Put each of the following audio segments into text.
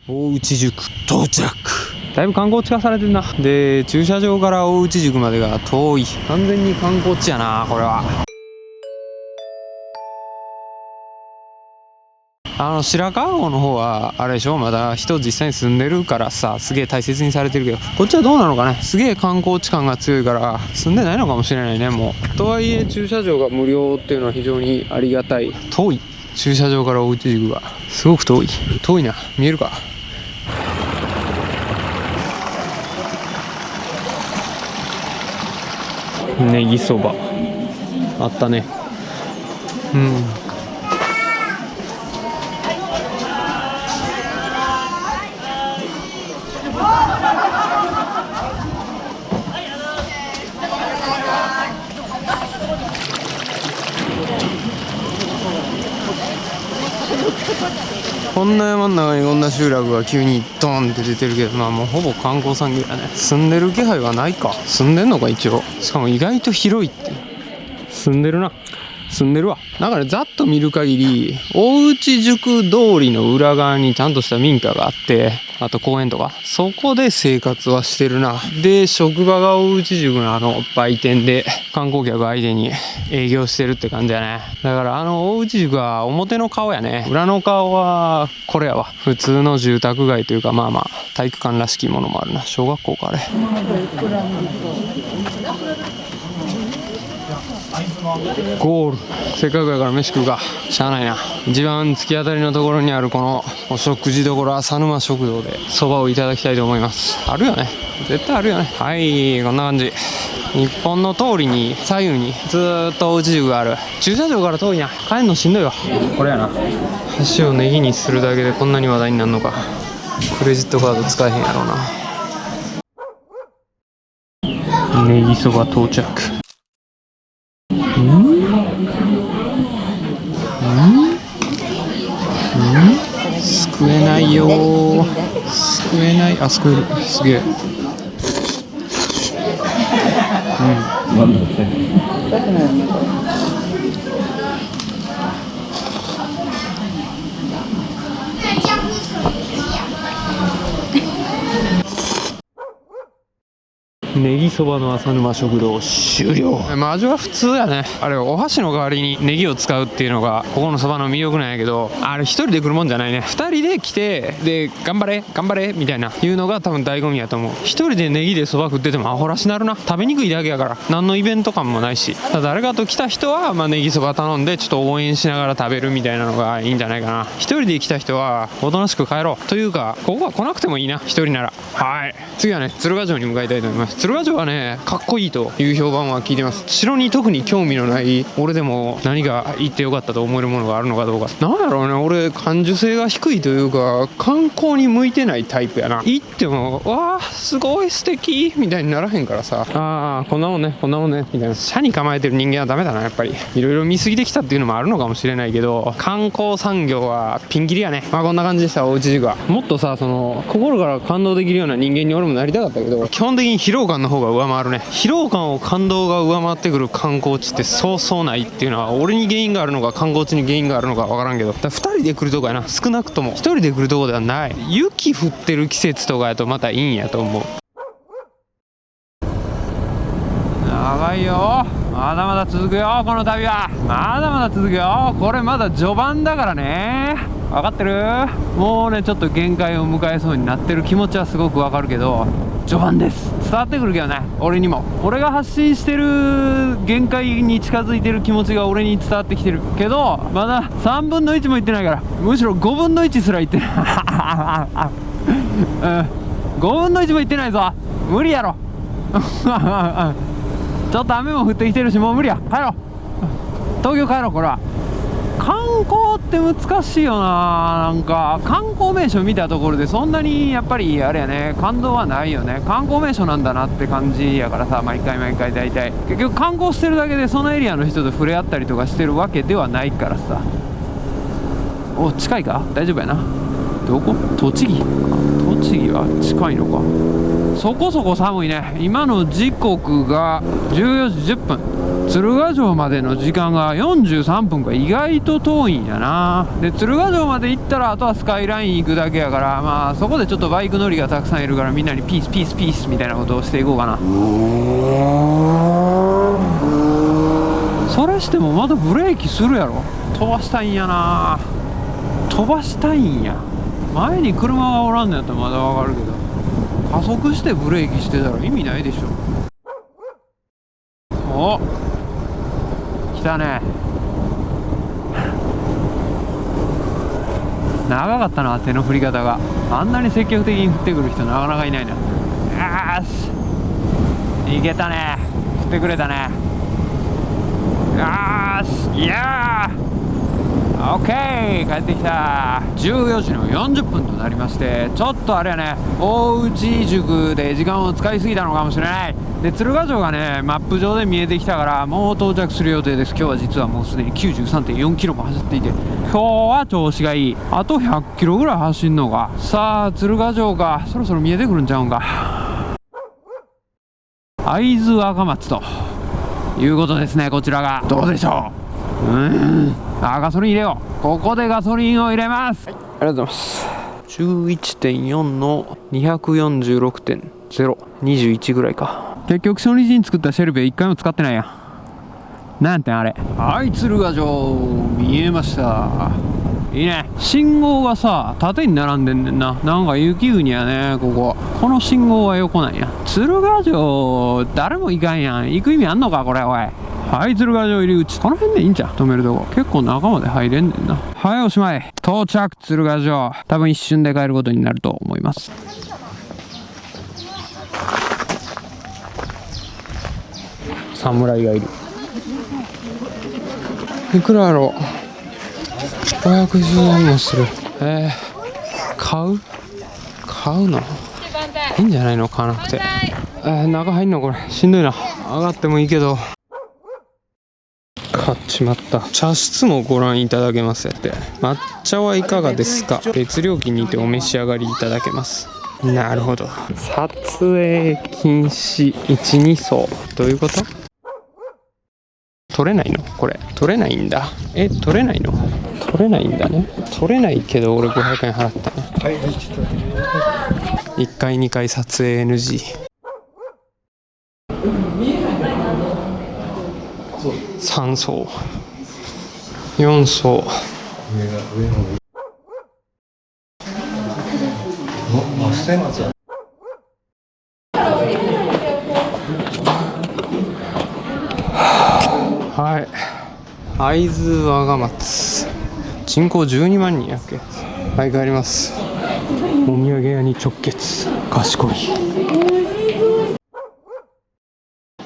大内宿到着。だいぶ観光地化されてるな。で、駐車場から大内宿までが遠い。完全に観光地やなこれは。白川郷の方はあれでしょ、まだ人実際に住んでるからさ、すげえ大切にされてるけど、こっちはどうなのかね。すげえ観光地感が強いから住んでないのかもしれないね。もうとはいえ駐車場が無料っていうのは非常にありがたい。遠い、駐車場から大内宿がすごく遠いな。見えるか。ネギそばあったね。こんな山の中にこんな集落が急にドーンって出てるけど、まあもうほぼ観光産業やね。住んでる気配はないか。住んでんのか一応。しかも意外と広いって。住んでるわ。だからざっと見る限り大内宿通りの裏側にちゃんとした民家があって、あと公園とかそこで生活はしてるな。で、職場が大内宿の売店で観光客相手に営業してるって感じやね。だから大内宿は表の顔やね。裏の顔はこれやわ。普通の住宅街というか、まあまあ体育館らしきものもあるな。小学校かあれ。ゴール。せっかくやから飯食うか。しゃあないな。一番突き当たりのところにあるこのお食事処浅沼食堂でそばをいただきたいと思います。あるよね、絶対あるよね。はい、こんな感じ。日本の通りに左右にずーっと大内宿がある。駐車場から遠いな。帰るのしんどいわ。これやな。橋をネギにするだけでこんなに話題になるのか。クレジットカード使えへんやろうな。ネギそば到着。救えないよー。救えない。あ、救える。すげえ。ネギそばの浅沼食堂終了。まあ味は普通やね。あれお箸の代わりにネギを使うっていうのがここのそばの魅力なんやけど、あれ一人で来るもんじゃないね。二人で来て、で頑張れ頑張れみたいないうのが多分醍醐味やと思う。一人でネギでそば食っててもアホらしなるな。食べにくいだけやから。何のイベント感もないし。ただ誰かと来た人はまあネギそば頼んでちょっと応援しながら食べるみたいなのがいいんじゃないかな。一人で来た人はおとなしく帰ろうというか、ここは来なくてもいいな、一人なら。はい、次はね鶴ヶ城に向かいたいと思います。鶴ヶ城はねかっこいいという評判は聞いてます。城に特に興味のない俺でも何が行ってよかったと思えるものがあるのかどうか。なんやろうね、俺感受性が低いというか観光に向いてないタイプやな。行ってもわーすごい素敵みたいにならへんからさ、あーこんなもんねみたいな車に構えてる人間はダメだな。やっぱりいろいろ見過ぎてきたっていうのもあるのかもしれないけど、観光産業はピンキリやね。まあこんな感じでした。おうち塾はもっとさ、その心から感動できるような人間に俺もなりたかったけど、基本的に疲労感の方が上回るね。疲労感を感動が上回ってくる観光地ってそうそうないっていうのは、俺に原因があるのか観光地に原因があるのか分からんけど、2人で来るとこやな。少なくとも1人で来るとこではない。雪降ってる季節とかやとまたいいんやと思う。長いよ。まだまだ続くよ、この旅は。まだまだ続くよ。これまだ序盤だからね。分かってる？もうねちょっと限界を迎えそうになってる気持ちはすごく分かるけど、序盤です。伝わってくるけどね、俺にも。俺が発信してる限界に近づいてる気持ちが俺に伝わってきてるけど、まだ3分の1もいってないから、むしろ5分の1すらいってない5分の1もいってないぞ。無理やろちょっと雨も降ってきてるし、もう無理や。帰ろう、東京帰ろう。これは観光って難しいよな。なんか観光名所見たところでそんなにやっぱりあれやね、感動はないよね。観光名所なんだなって感じやからさ、毎回大体結局観光してるだけでそのエリアの人と触れ合ったりとかしてるわけではないからさ。お、近いか、大丈夫やな。どこ？栃木は近いのか。そこそこ寒いね。今の時刻が14時10分。鶴ヶ城までの時間が43分か。意外と遠いんやな。で鶴ヶ城まで行ったらあとはスカイライン行くだけやから、まあそこでちょっとバイク乗りがたくさんいるから、みんなにピースピースピースみたいなことをしていこうかな。それしてもまだブレーキするやろ。飛ばしたいんやな。飛ばしたいんや。前に車がおらんのやったらまだわかるけど、加速してブレーキしてたら意味ないでしょ。お、来たね。長かったな、手の振り方が。あんなに積極的に振ってくる人なかなかいないな。よし、いけたね。振ってくれたね。よし、いやー、オッケー、帰ってきた。14時の40分となりまして、ちょっとあれやね、大内塾で時間を使いすぎたのかもしれない。で鶴ヶ城がねマップ上で見えてきたから、もう到着する予定です。今日は実はもうすでに 93.4 キロも走っていて、今日は調子がいい。あと100キロぐらい走んのか。さあ鶴ヶ城がそろそろ見えてくるんちゃうんか。会津若松ということですね。こちらがどうでしょう。ガソリン入れよう。ここでガソリンを入れます、はい、ありがとうございます。 11.4 の 246.0、 21ぐらいか。結局初日に作ったシェルベ1回も使ってないや。なんてあれ。はい、鶴ヶ城見えました。いいね。信号がさ縦に並んでんねんな。なんか雪国やね。この信号は横なんや。鶴ヶ城誰も行かんやん。行く意味あんのかこれ。おい、はい、鶴ヶ城入り口。この辺でいいんじゃん、止めるとこ。結構中まで入れんねんな。はい、おしまい。到着鶴ヶ城。多分一瞬で帰ることになると思います。侍がいる。いくらやろう。510円もする。買うのいいんじゃないの。買わなくて。中入んのこれしんどいな。上がってもいいけど。買っちまった。茶室もご覧いただけますやって。抹茶はいかがですか。別料金にてお召し上がりいただけます。なるほど。撮影禁止1、2層。どういうこと。取れないのこれ。取れないんだ。取れないの。取れないんだね。取れないけど俺500円払ったね。1回2回撮影 NG。 3層4層。はい、会津若松。人口12万人やっけ。はい、帰ります。お土産屋に直結。賢い。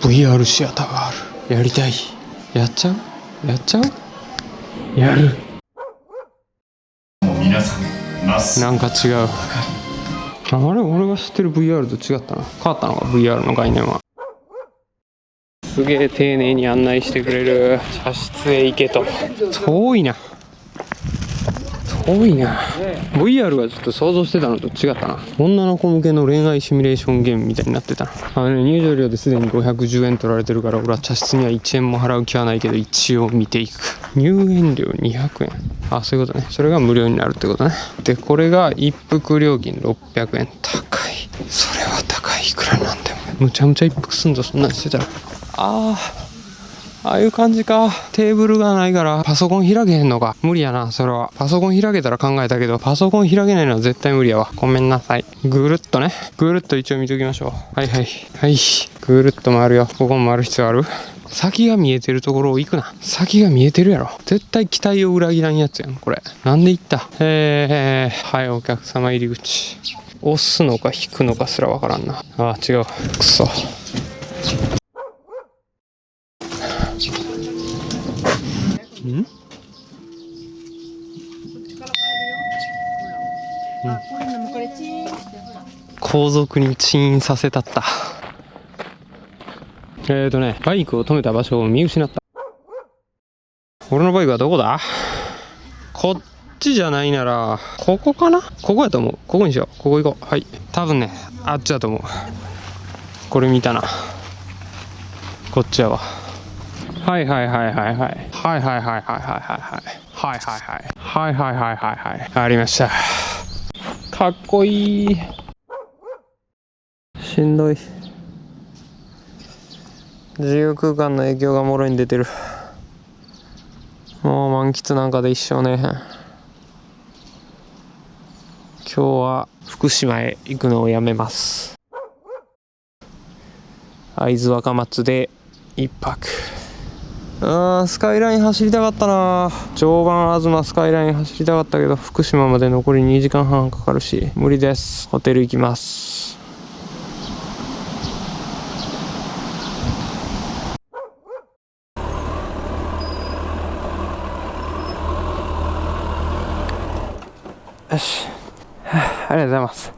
VR シアターがある。やりたい。やっちゃうやる。皆さんなんか違う。あれ、俺が知ってる VR と違ったな。変わったのか VR の概念は。すげえ丁寧に案内してくれる。茶室へ行けと。遠いな。VR がちょっと想像してたのと違ったな。女の子向けの恋愛シミュレーションゲームみたいになってたな。入場料ですでに510円取られてるから、俺は茶室には1円も払う気はないけど一応見ていく。入園料200円。あ、そういうことね。それが無料になるってことね。でこれが一服料金600円。高い。それは高い。いくらなんでもむちゃむちゃ一服すんぞ。そんなんしてたら。ああいう感じか。テーブルがないからパソコン開けへんのか。無理やなそれは。パソコン開けたら考えたけど、パソコン開けないのは絶対無理やわ。ごめんなさい。ぐるっとね。ぐるっと一応見ときましょう。はい。ぐるっと回るよ。ここも回る必要ある。先が見えてるところを行くな。先が見えてるやろ。絶対期待を裏切らんやつやんこれ。なんで行った。はい、お客様入り口。押すのか引くのかすらわからんな。あ、違う。くそ。後続にチーンさせたった。バイクを止めた場所を見失った。俺のバイクはどこだ。こっちじゃないならここかな。ここやと思う。ここにしよう。ここ行こう。はい。多分ね、あっちだと思う。これ見たな。こっちやわ。はいはいはいはいはいはいはいはいはいはいはいはいはいはいはいはいはいはいはい、ありました。かっこいい。しんどい。自由空間の影響がもろに出てる。もう満喫なんかで一生ね。今日は福島へ行くのをやめます。会津若松で一泊。スカイライン走りたかったな。常磐東スカイライン走りたかったけど、福島まで残り2時間半かかるし無理です。ホテル行きます。よし、ありがとうございます。